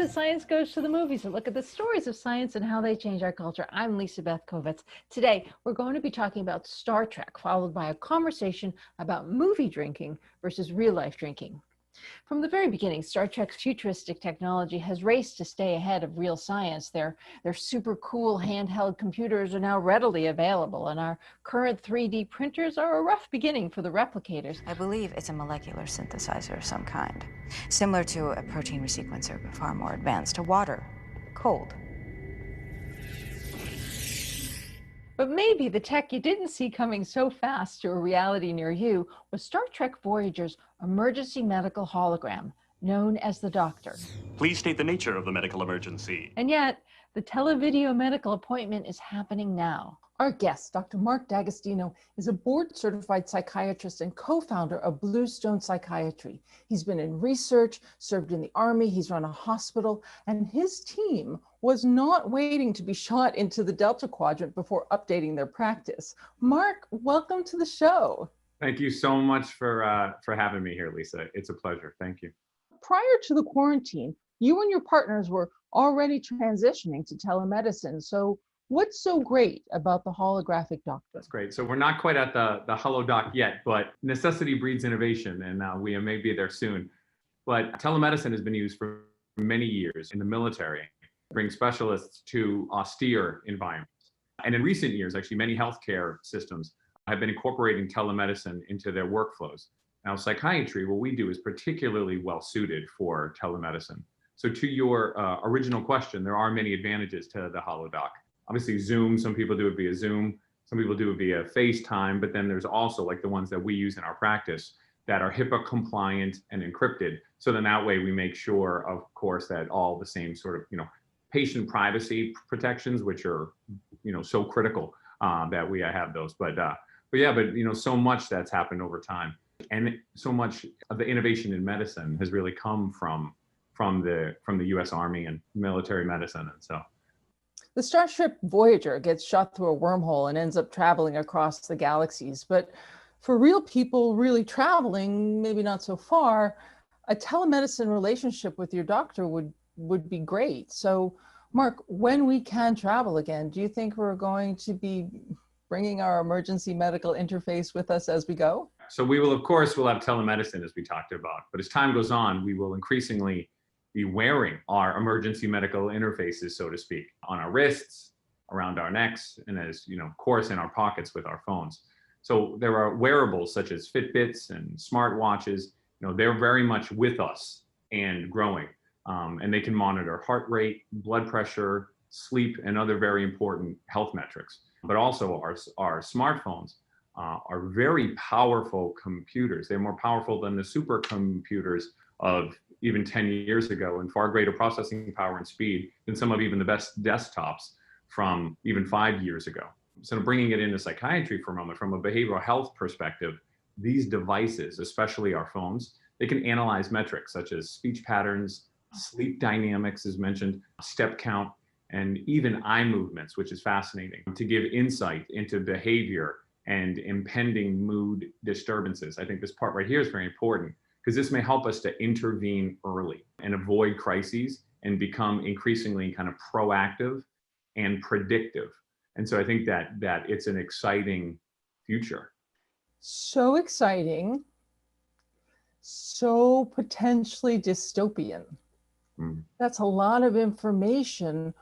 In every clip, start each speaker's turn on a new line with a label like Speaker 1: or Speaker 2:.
Speaker 1: to Science Goes to the Movies, a look at the stories of science and how they change our culture. I'm Lisa Beth Kovetz. Today, we're going to be talking about Star Trek, followed by a conversation about movie drinking versus real-life drinking. From the very beginning, Star Trek's futuristic technology has raced to stay ahead of real science. Their super cool handheld computers are now readily available, and our current 3D printers are a rough beginning for the replicators.
Speaker 2: I believe it's a molecular synthesizer of some kind, similar to a protein resequencer, but far more advanced. To water, cold.
Speaker 1: But maybe the tech you didn't see coming so fast to a reality near you was Star Trek Voyager's emergency medical hologram, known as the Doctor.
Speaker 3: Please state the nature of the medical emergency.
Speaker 1: And yet, the televideo medical appointment is happening now. Our guest, Dr. Mark D'Agostino, is a board-certified psychiatrist and co-founder of Bluestone Psychiatry. He's been in research, served in the Army, he's run a hospital, and his team was not waiting to be shot into the Delta Quadrant before updating their practice. Mark, welcome to the show.
Speaker 4: Thank you so much for having me here, Lisa. It's a pleasure. Thank you.
Speaker 1: Prior to the quarantine, you and your partners were already transitioning to telemedicine. So what's so great about the holographic doctor?
Speaker 4: That's great. So we're not quite at the Holodoc yet, but necessity breeds innovation, and we may be there soon. But telemedicine has been used for many years in the military, bring specialists to austere environments. And in recent years, actually, many healthcare systems have been incorporating telemedicine into their workflows. Now, psychiatry, what we do is particularly well suited for telemedicine. So to your original question, there are many advantages to the Holodoc. Obviously Zoom, some people do it via Zoom, some people do it via FaceTime, but then there's also like the ones that we use in our practice that are HIPAA compliant and encrypted. So then that way we make sure, of course, that all the same sort of, patient privacy protections, which are, so critical that we have those. But so much that's happened over time. And so much of the innovation in medicine has really come from the US Army and military medicine. And so
Speaker 1: the Starship Voyager gets shot through a wormhole and ends up traveling across the galaxies. But for real people really traveling, maybe not so far, a telemedicine relationship with your doctor would be great. So Mark, when we can travel again, do you think we're going to be bringing our emergency medical interface with us as we go?
Speaker 4: So we will, of course, we'll have telemedicine as we talked about, but as time goes on, we will increasingly be wearing our emergency medical interfaces, so to speak, on our wrists, around our necks, and as, of course, in our pockets with our phones. So there are wearables such as Fitbits and smartwatches, they're very much with us and growing. And they can monitor heart rate, blood pressure, sleep, and other very important health metrics. But also our smartphones are very powerful computers. They're more powerful than the supercomputers of even 10 years ago, and far greater processing power and speed than some of even the best desktops from even 5 years ago. So bringing it into psychiatry for a moment, from a behavioral health perspective, these devices, especially our phones, they can analyze metrics such as speech patterns, sleep dynamics, as mentioned, step count, and even eye movements, which is fascinating, to give insight into behavior and impending mood disturbances. I think this part right here is very important because this may help us to intervene early and avoid crises and become increasingly kind of proactive and predictive. And so I think that it's an exciting future.
Speaker 1: So exciting, so potentially dystopian. That's a lot of information.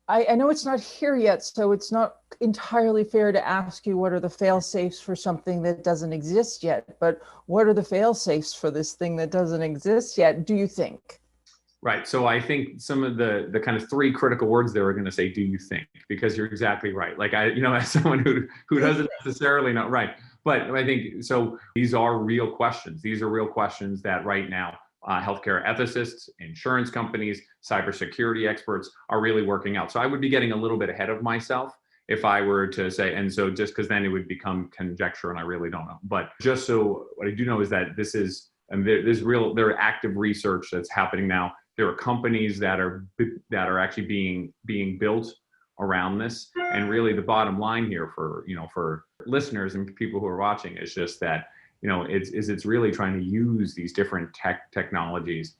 Speaker 1: I know it's not here yet, so it's not entirely fair to ask you what are the fail-safes for something that doesn't exist yet, but what are the fail-safes for this thing that doesn't exist yet, do you think?
Speaker 4: Right, so I think some of the kind of three critical words there are going to say, do you think? Because you're exactly right. Like as someone who doesn't necessarily know, right. But I think, so these are real questions. These are real questions that right now, healthcare ethicists, insurance companies, cybersecurity experts are really working out. So I would be getting a little bit ahead of myself if I were to say, and so just because then it would become conjecture and I really don't know. But just so what I do know is that this is, and there are active research that's happening now. There are companies that are actually being built around this. And really the bottom line here for listeners and people who are watching is just that, it's really trying to use these different technologies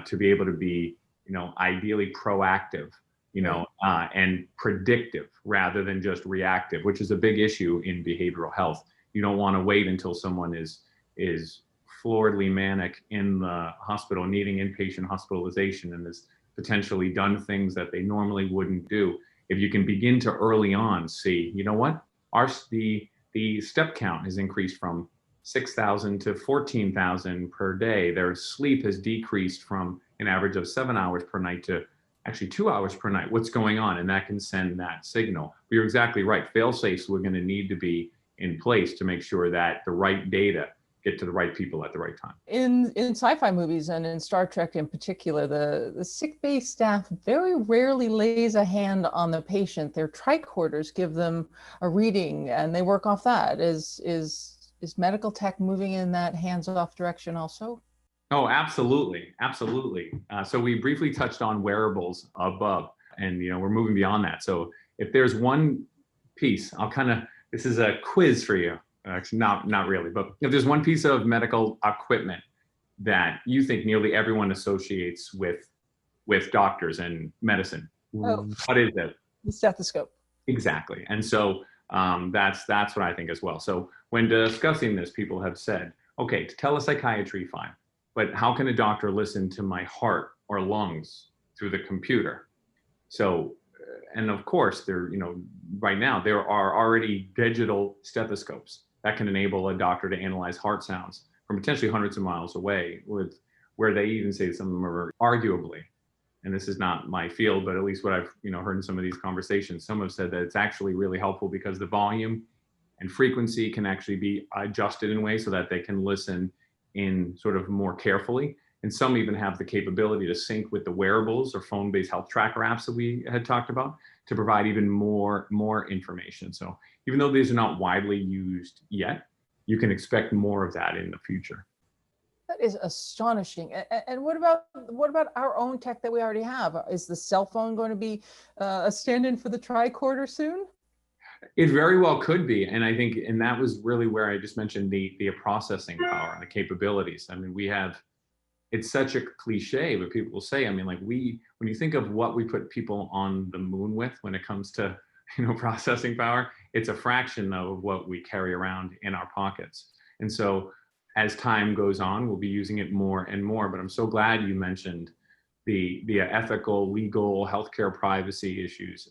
Speaker 4: to be able to be, ideally proactive, and predictive rather than just reactive, which is a big issue in behavioral health. You don't want to wait until someone is floridly manic in the hospital, needing inpatient hospitalization, and has potentially done things that they normally wouldn't do. If you can begin to early on see, you know what, the step count has increased from 6,000 to 14,000 per day. Their sleep has decreased from an average of 7 hours per night to actually 2 hours per night. What's going on? And that can send that signal. But you're exactly right. Fail-safes we're going to need to be in place to make sure that the right data get to the right people at the right time.
Speaker 1: In sci-fi movies and in Star Trek in particular, the sick bay staff very rarely lays a hand on the patient. Their tricorders give them a reading and they work off that. Is medical tech moving in that hands-off direction also?
Speaker 4: Oh, absolutely. Absolutely. So we briefly touched on wearables above, and we're moving beyond that. So if there's one piece, this is a quiz for you. Actually, not really, but if there's one piece of medical equipment that you think nearly everyone associates with doctors and medicine, what is it?
Speaker 1: The stethoscope.
Speaker 4: Exactly. And so that's what I think as well. So when discussing this, people have said, okay, telepsychiatry, fine, but how can a doctor listen to my heart or lungs through the computer? So, and of course, right now there are already digital stethoscopes that can enable a doctor to analyze heart sounds from potentially hundreds of miles away, where they even say some of them are arguably, and this is not my field, but at least what I've heard in some of these conversations, some have said that it's actually really helpful because the volume and frequency can actually be adjusted in ways so that they can listen in sort of more carefully. And some even have the capability to sync with the wearables or phone-based health tracker apps that we had talked about to provide even more information. So even though these are not widely used yet, you can expect more of that in the future.
Speaker 1: That is astonishing. And what about our own tech that we already have? Is the cell phone going to be a stand-in for the tricorder soon?
Speaker 4: It very well could be. And I think, and that was really where I just mentioned the processing power and the capabilities. I mean, it's such a cliche, but people will say, when you think of what we put people on the moon with when it comes to, processing power, it's a fraction of what we carry around in our pockets. And so as time goes on, we'll be using it more and more. But I'm so glad you mentioned the ethical, legal, healthcare privacy issues,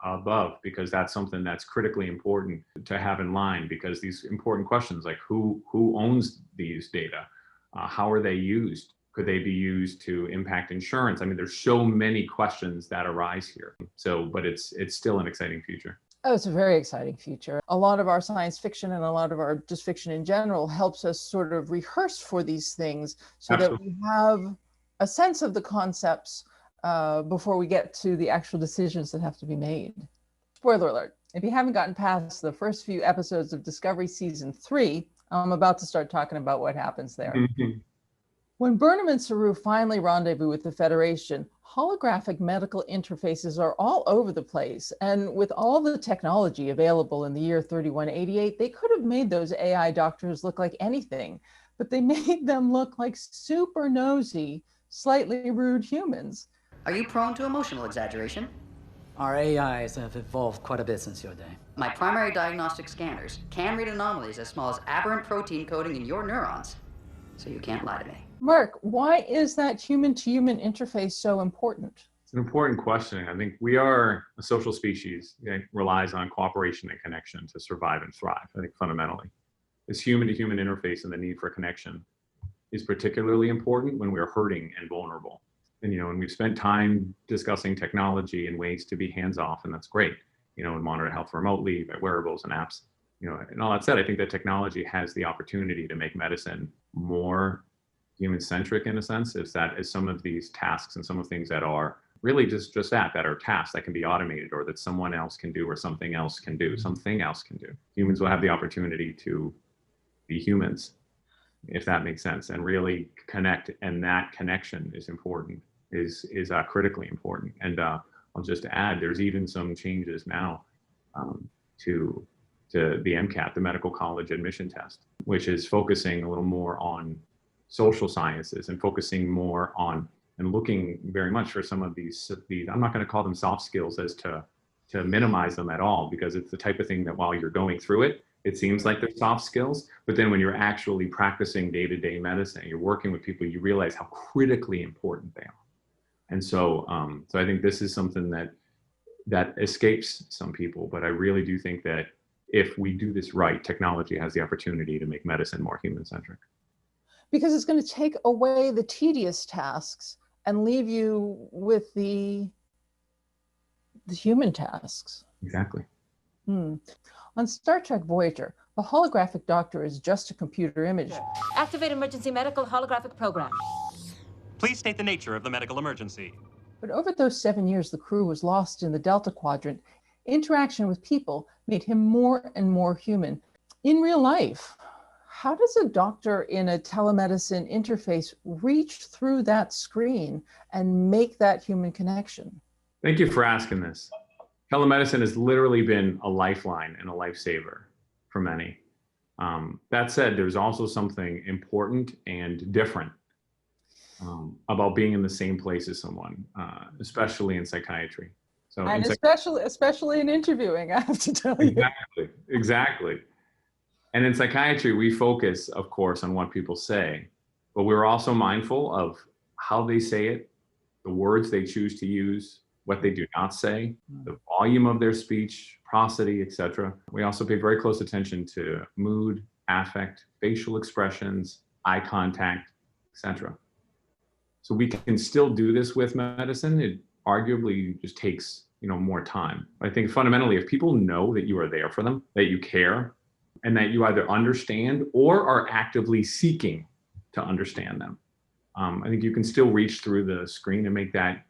Speaker 4: above, because that's something that's critically important to have in line, because these important questions like who owns these data? How are they used? Could they be used to impact insurance? I mean, there's so many questions that arise here. So, but it's still an exciting future.
Speaker 1: Oh, it's a very exciting future. A lot of our science fiction and a lot of our just fiction in general helps us sort of rehearse for these things so
Speaker 4: Absolutely.
Speaker 1: that we have a sense of the concepts before we get to the actual decisions that have to be made. Spoiler alert, if you haven't gotten past the first few episodes of Discovery Season 3, I'm about to start talking about what happens there.
Speaker 4: Mm-hmm.
Speaker 1: When Burnham and Saru finally rendezvous with the Federation, holographic medical interfaces are all over the place. And with all the technology available in the year 3188, they could have made those AI doctors look like anything, but they made them look like super nosy, slightly rude humans.
Speaker 5: Are you prone to emotional exaggeration?
Speaker 6: Our AIs have evolved quite a bit since your day.
Speaker 5: My primary diagnostic scanners can read anomalies as small as aberrant protein coding in your neurons, so you can't lie to me.
Speaker 1: Mark, why is that human-to-human interface so important?
Speaker 4: It's an important question. I think we are a social species that relies on cooperation and connection to survive and thrive, I think fundamentally. This human-to-human interface and the need for connection is particularly important when we're hurting and vulnerable. And, and we've spent time discussing technology and ways to be hands-off, and that's great, and monitor health remotely by wearables and apps. And all that said, I think that technology has the opportunity to make medicine more human-centric in a sense, is some of these tasks and some of the things that are really just that are tasks that can be automated or that someone else can do or something else can do. Humans will have the opportunity to be humans, if that makes sense, and really connect. And that connection is important, is critically important. And I'll just add, there's even some changes now to the MCAT, the Medical College Admission Test, which is focusing a little more on social sciences and focusing more on and looking very much for some of these I'm not going to call them soft skills as to minimize them at all, because it's the type of thing that while you're going through it, it seems like they're soft skills, but then when you're actually practicing day-to-day medicine, you're working with people, you realize how critically important they are. And so I think this is something that escapes some people, but I really do think that if we do this right, technology has the opportunity to make medicine more human-centric.
Speaker 1: Because it's going to take away the tedious tasks and leave you with the human tasks.
Speaker 4: Exactly.
Speaker 1: On Star Trek Voyager, the holographic doctor is just a computer image.
Speaker 7: Activate emergency medical holographic program.
Speaker 3: Please state the nature of the medical emergency.
Speaker 1: But over those 7 years, the crew was lost in the Delta Quadrant. Interaction with people made him more and more human. In real life, how does a doctor in a telemedicine interface reach through that screen and make that human connection?
Speaker 4: Thank you for asking this. Telemedicine has literally been a lifeline and a lifesaver for many. That said, there's also something important and different about being in the same place as someone, especially in psychiatry. So,
Speaker 1: and especially in interviewing, I have to tell you.
Speaker 4: Exactly. And in psychiatry, we focus, of course, on what people say, but we're also mindful of how they say it, the words they choose to use, what they do not say, the volume of their speech, prosody, etc. We also pay very close attention to mood, affect, facial expressions, eye contact, etc. So we can still do this with medicine. It arguably just takes, more time. I think fundamentally, if people know that you are there for them, that you care, and that you either understand or are actively seeking to understand them, I think you can still reach through the screen and make that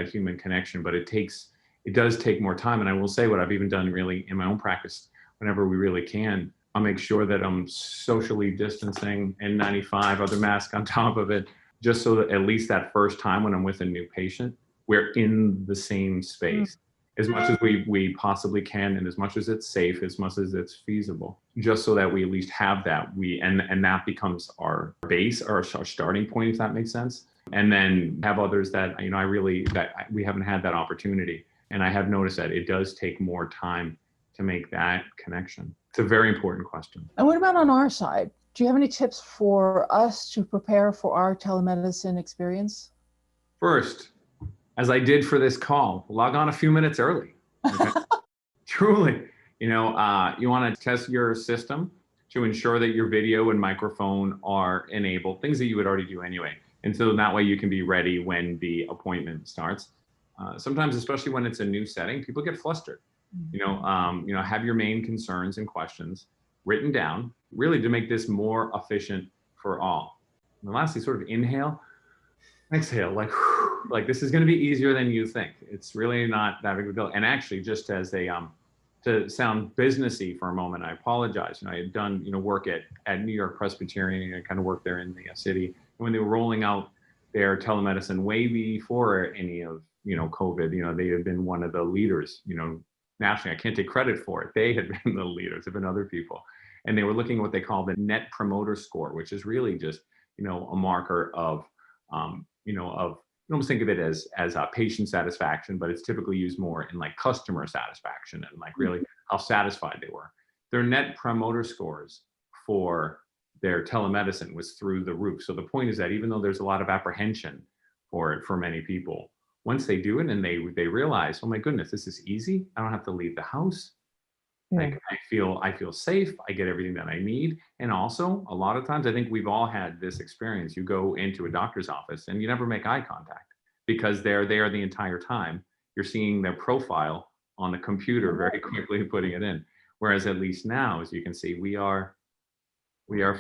Speaker 4: human connection, but it does take more time. And I will say, what I've even done really in my own practice, whenever we really can, I'll make sure that I'm socially distancing, N95, other mask on top of it, just so that at least that first time when I'm with a new patient, we're in the same space as much as we possibly can, and as much as it's safe, as much as it's feasible, just so that we at least have that. And that becomes our base, or our starting point, if that makes sense. And then have others that, that we haven't had that opportunity. And I have noticed that it does take more time to make that connection. It's a very important question.
Speaker 1: And what about on our side? Do you have any tips for us to prepare for our telemedicine experience?
Speaker 4: First, as I did for this call, log on a few minutes early. Okay? Truly, you want to test your system to ensure that your video and microphone are enabled, things that you would already do anyway. And so that way you can be ready when the appointment starts. Sometimes, especially when it's a new setting, people get flustered. Have your main concerns and questions written down, really to make this more efficient for all. And lastly, sort of inhale, exhale, like this is going to be easier than you think. It's really not that big of a deal. And actually, just as to sound businessy for a moment, I apologize. I had done work at New York Presbyterian. I kind of worked there in the city. And when they were rolling out their telemedicine way before any of COVID, they had been one of the leaders. Nationally, I can't take credit for it. They had been the leaders. There have been other people, and they were looking at what they call the Net Promoter Score, which is really just a marker of you almost think of it as patient satisfaction, but it's typically used more in like customer satisfaction and like really how satisfied they were. Their Net Promoter Scores for their telemedicine was through the roof. So the point is that even though there's a lot of apprehension for it for many people, once they do it and they realize, oh my goodness, this is easy. I don't have to leave the house. Like I feel safe. I get everything that I need. And also a lot of times, I think we've all had this experience. You go into a doctor's office and you never make eye contact because they're there the entire time. You're seeing their profile on the computer very quickly putting it in. Whereas at least now, as you can see, we are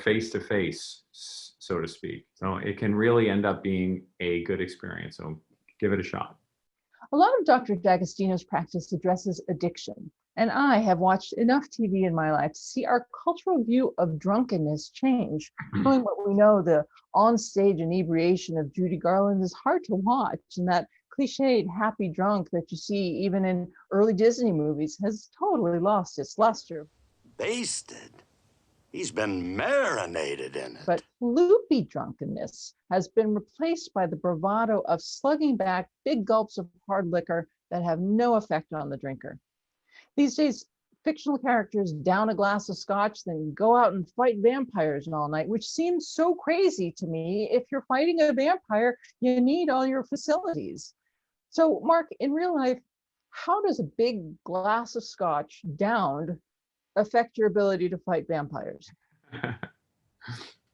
Speaker 4: face to face, so to speak. So it can really end up being a good experience. So give it a shot.
Speaker 1: A lot of Dr. D'Agostino's practice addresses addiction, and I have watched enough TV in my life to see our cultural view of drunkenness change. Knowing what we know, the onstage inebriation of Judy Garland is hard to watch, and that cliched happy drunk that you see even in early Disney movies has totally lost its luster.
Speaker 8: Basted. He's been marinated in it.
Speaker 1: But loopy drunkenness has been replaced by the bravado of slugging back big gulps of hard liquor that have no effect on the drinker. These days, fictional characters down a glass of scotch, then go out and fight vampires all night, which seems so crazy to me. If you're fighting a vampire, you need all your facilities. So, Mark, in real life, how does a big glass of scotch downed affect your ability to fight vampires?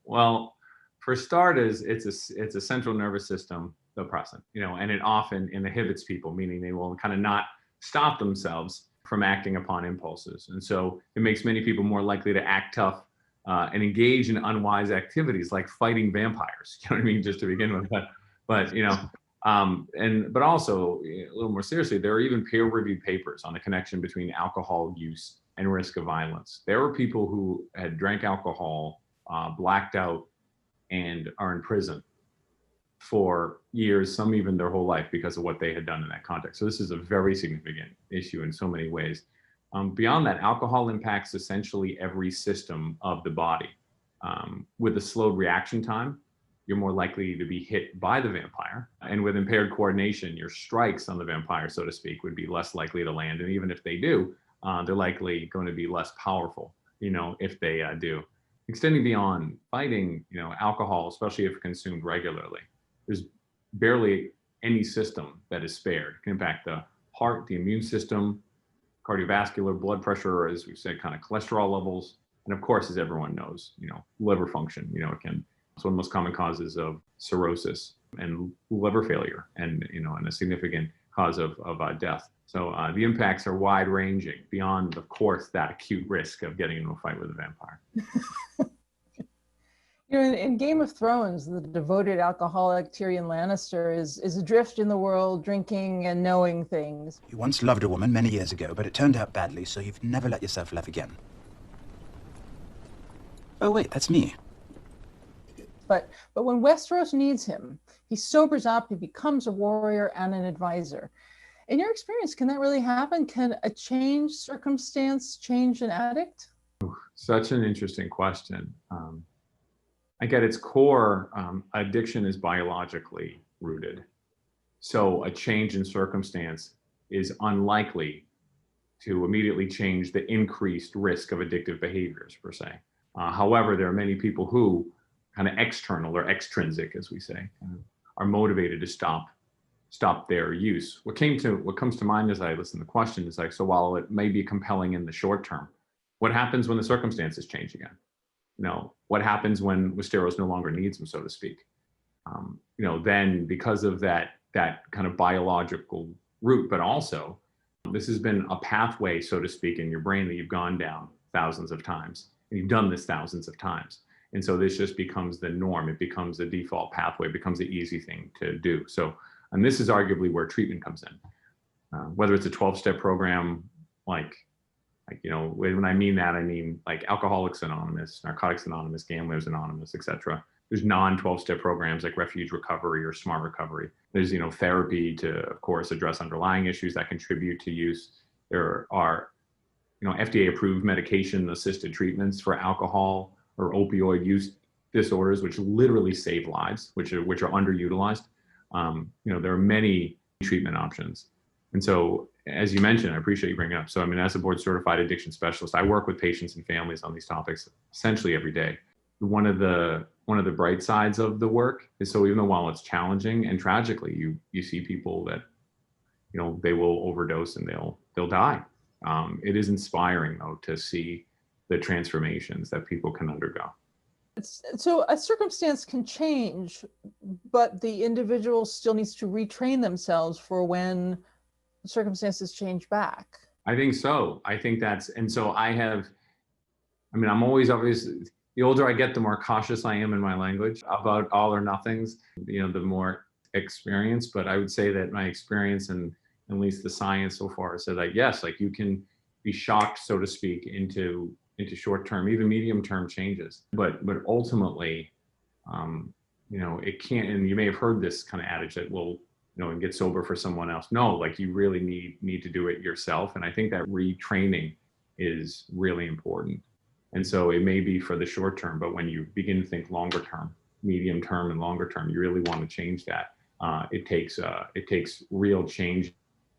Speaker 4: Well, for starters, it's a central nervous system depressant, and it often inhibits people, meaning they will kind of not stop themselves from acting upon impulses. And so it makes many people more likely to act tough and engage in unwise activities like fighting vampires. You know what I mean? Just to begin with, but but also a little more seriously, there are even peer-reviewed papers on the connection between alcohol use and risk of violence. There were people who had drank alcohol, blacked out, and are in prison for years, some even their whole life, because of what they had done in that context. So this is a very significant issue in so many ways. Beyond that, alcohol impacts essentially every system of the body. With a slowed reaction time, you're more likely to be hit by the vampire. And with impaired coordination, your strikes on the vampire, so to speak, would be less likely to land. And even if they do, they're likely going to be less powerful, if they do. Extending beyond fighting, alcohol, especially if consumed regularly, there's barely any system that is spared. It can impact the heart, the immune system, cardiovascular, blood pressure, or as we said, kind of cholesterol levels. And of course, as everyone knows, liver function, it's one of the most common causes of cirrhosis and liver failure, and a significant cause of death. So the impacts are wide ranging beyond, of course, that acute risk of getting into a fight with a vampire.
Speaker 1: In Game of Thrones, the devoted alcoholic Tyrion Lannister is adrift in the world, drinking and knowing things.
Speaker 9: You once loved a woman many years ago, but it turned out badly, so you've never let yourself love again. Oh wait, that's me.
Speaker 1: But when Westeros needs him, he sobers up, he becomes a warrior and an advisor. In your experience, can that really happen? Can a changed circumstance change an addict?
Speaker 4: Such an interesting question. At its core, addiction is biologically rooted. So a change in circumstance is unlikely to immediately change the increased risk of addictive behaviors, per se. However, there are many people who kind of external or extrinsic, as we say, are motivated to stop their use. What comes to mind as I listen to the question is like, so while it may be compelling in the short term, what happens when the circumstances change again? What happens when Westeros no longer needs them, so to speak? Then because of that kind of biological root, but also this has been a pathway, so to speak, in your brain that you've gone down thousands of times, and you've done this thousands of times. And so this just becomes the norm. It becomes the default pathway, it becomes the easy thing to do. So, and this is arguably where treatment comes in. Whether it's a 12-step program, when I mean that, I mean like Alcoholics Anonymous, Narcotics Anonymous, Gamblers Anonymous, etc. There's non-12-step programs like Refuge Recovery or Smart Recovery. There's, therapy to, of course, address underlying issues that contribute to use. There are, FDA-approved medication-assisted treatments for alcohol or opioid use disorders, which literally save lives, which are underutilized. There are many treatment options. And so, as you mentioned, I appreciate you bringing it up. So, as a board certified addiction specialist, I work with patients and families on these topics essentially every day. One of the bright sides of the work is, so even though while it's challenging and tragically, you see people that, they will overdose and they'll die. It is inspiring though to see the transformations that people can undergo.
Speaker 1: So a circumstance can change, but the individual still needs to retrain themselves for when circumstances change back.
Speaker 4: I think so. I think and so I'm always obviously, the older I get, the more cautious I am in my language about all or nothings, the more experience. But I would say that my experience and at least the science so far said that, yes, you can be shocked, so to speak, into short-term, even medium-term changes. But ultimately, it can't, and you may have heard this kind of adage that, and get sober for someone else. No, you really need to do it yourself. And I think that retraining is really important. And so it may be for the short term, but when you begin to think longer term, medium term and longer term, you really want to change that. It takes real change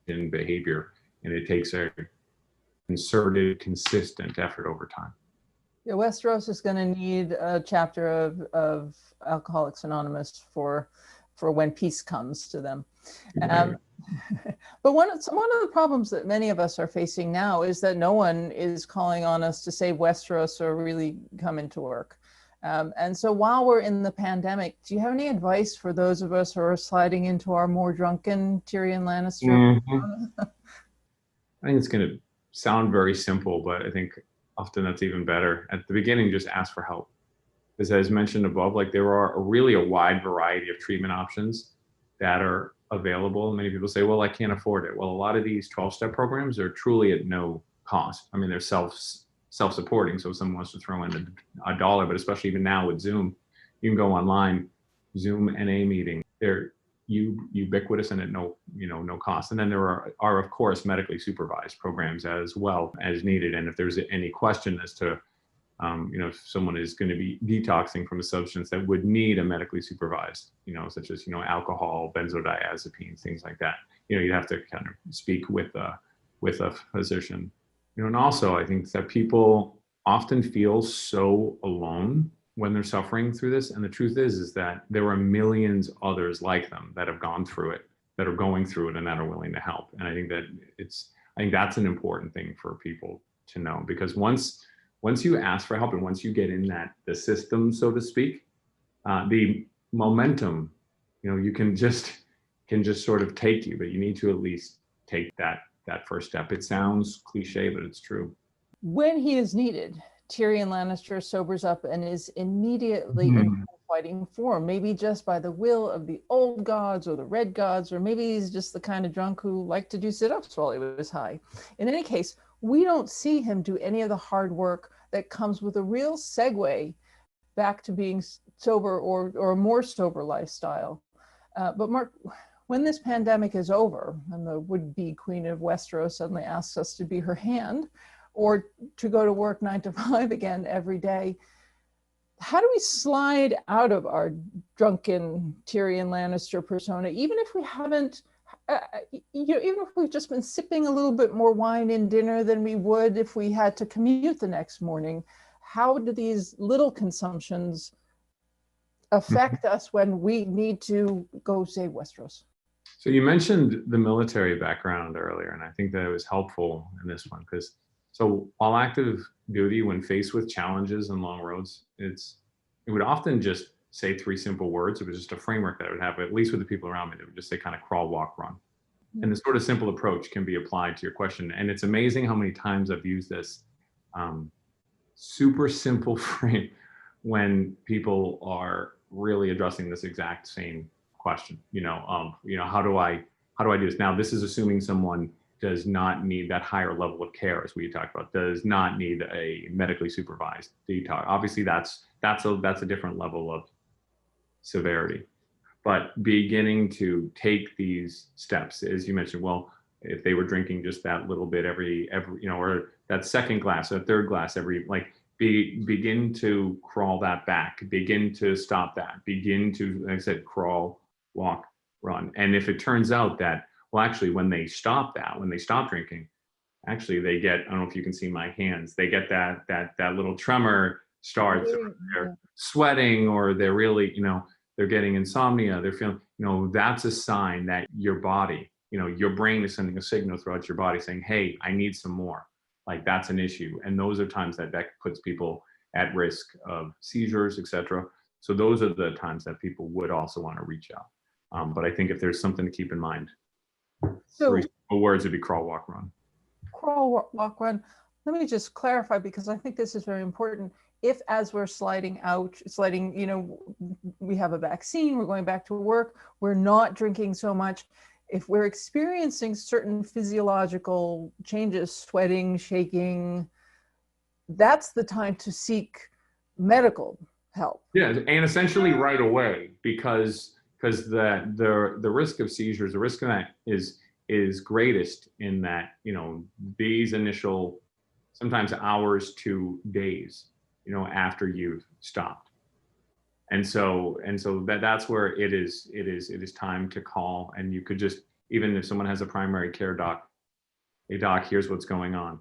Speaker 4: in behavior, and it takes a concerted, consistent effort over time.
Speaker 1: Yeah, Westeros is going to need a chapter of Alcoholics Anonymous for when peace comes to them. But one of the problems that many of us are facing now is that no one is calling on us to save Westeros or really come into work. And so while we're in the pandemic, do you have any advice for those of us who are sliding into our more drunken Tyrion Lannister?
Speaker 4: I think it's going to sound very simple, but I think often that's even better. At the beginning, just ask for help. As mentioned above, like there are really a wide variety of treatment options that are available. Many people say, well, I can't afford it. Well, a lot of these 12-step programs are truly at no cost. I mean, they're self-supporting. So if someone wants to throw in a dollar, but especially even now with Zoom, you can go online, Zoom NA meeting. They're ubiquitous and at no cost. And then there are of course medically supervised programs as well as needed. And if there's any question as to if someone is going to be detoxing from a substance that would need a medically supervised, such as alcohol, benzodiazepines, things like that, you'd have to kind of speak with a physician. And also I think that people often feel so alone when they're suffering through this. And the truth is that there are millions others like them that have gone through it, that are going through it, and that are willing to help. And I think that's an important thing for people to know, because once you ask for help and once you get in the system, so to speak, the momentum, you can just sort of take you, but you need to at least take that first step. It sounds cliche, but it's true.
Speaker 1: When he is needed, Tyrion Lannister sobers up and is immediately in fighting form, maybe just by the will of the old gods or the red gods, or maybe he's just the kind of drunk who liked to do sit-ups while he was high. In any case, we don't see him do any of the hard work that comes with a real segue back to being sober or a more sober lifestyle. But Mark, when this pandemic is over and the would-be Queen of Westeros suddenly asks us to be her hand or to go to work 9 to 5 again every day, how do we slide out of our drunken Tyrion Lannister persona, even if we haven't, even if we've just been sipping a little bit more wine in dinner than we would if we had to commute the next morning? How do these little consumptions affect us when we need to go save Westeros?
Speaker 4: So you mentioned the military background earlier, and I think that it was helpful in this one, because so while active duty, when faced with challenges and long roads, it would often just say 3 simple words. It was just a framework that I would have, at least with the people around me, that would just say kind of crawl, walk, run. And this sort of simple approach can be applied to your question. And it's amazing how many times I've used this super simple frame when people are really addressing this exact same question. How do I do this? Now, this is assuming someone does not need that higher level of care, as we talked about, does not need a medically supervised detox. Obviously, that's a different level of severity. But beginning to take these steps, as you mentioned, well, if they were drinking just that little bit every or that second glass or third glass begin to crawl that back, begin to stop that, begin to, like I said, crawl, walk, run. And if it turns out that, well, actually, when they stop drinking, actually they get, I don't know if you can see my hands, they get that little tremor starts, they're sweating, or they're really, they're getting insomnia, they're feeling, that's a sign that your body, your brain is sending a signal throughout your body saying, hey, I need some more. Like, that's an issue. And those are times that puts people at risk of seizures, etc. So those are the times that people would also want to reach out. But I think if there's something to keep in mind,
Speaker 1: so
Speaker 4: 3 simple words would be crawl, walk, run.
Speaker 1: Crawl, walk, run. Let me just clarify, because I think this is very important. If, as we're sliding, we have a vaccine, we're going back to work, we're not drinking so much. If we're experiencing certain physiological changes, sweating, shaking, that's the time to seek medical help. Yeah,
Speaker 4: and essentially right away, because the risk of seizures, the risk of that is greatest in that, these initial sometimes hours to days, after you've stopped. And so that's where it is time to call. And you could just, even if someone has a primary care doc, hey doc, here's what's going on.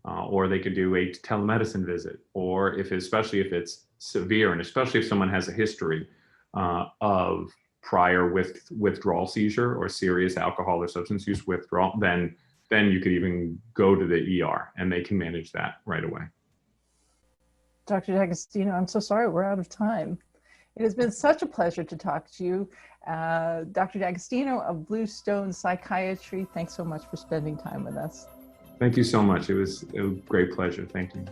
Speaker 4: Or they could do a telemedicine visit, or especially if it's severe, and especially if someone has a history of prior withdrawal seizure or serious alcohol or substance use withdrawal, then you could even go to the ER and they can manage that right away.
Speaker 1: Dr. D'Agostino, I'm so sorry we're out of time. It has been such a pleasure to talk to you. Dr. D'Agostino of Bluestone Psychiatry, thanks so much for spending time with us.
Speaker 4: Thank you so much. It was a great pleasure. Thank you.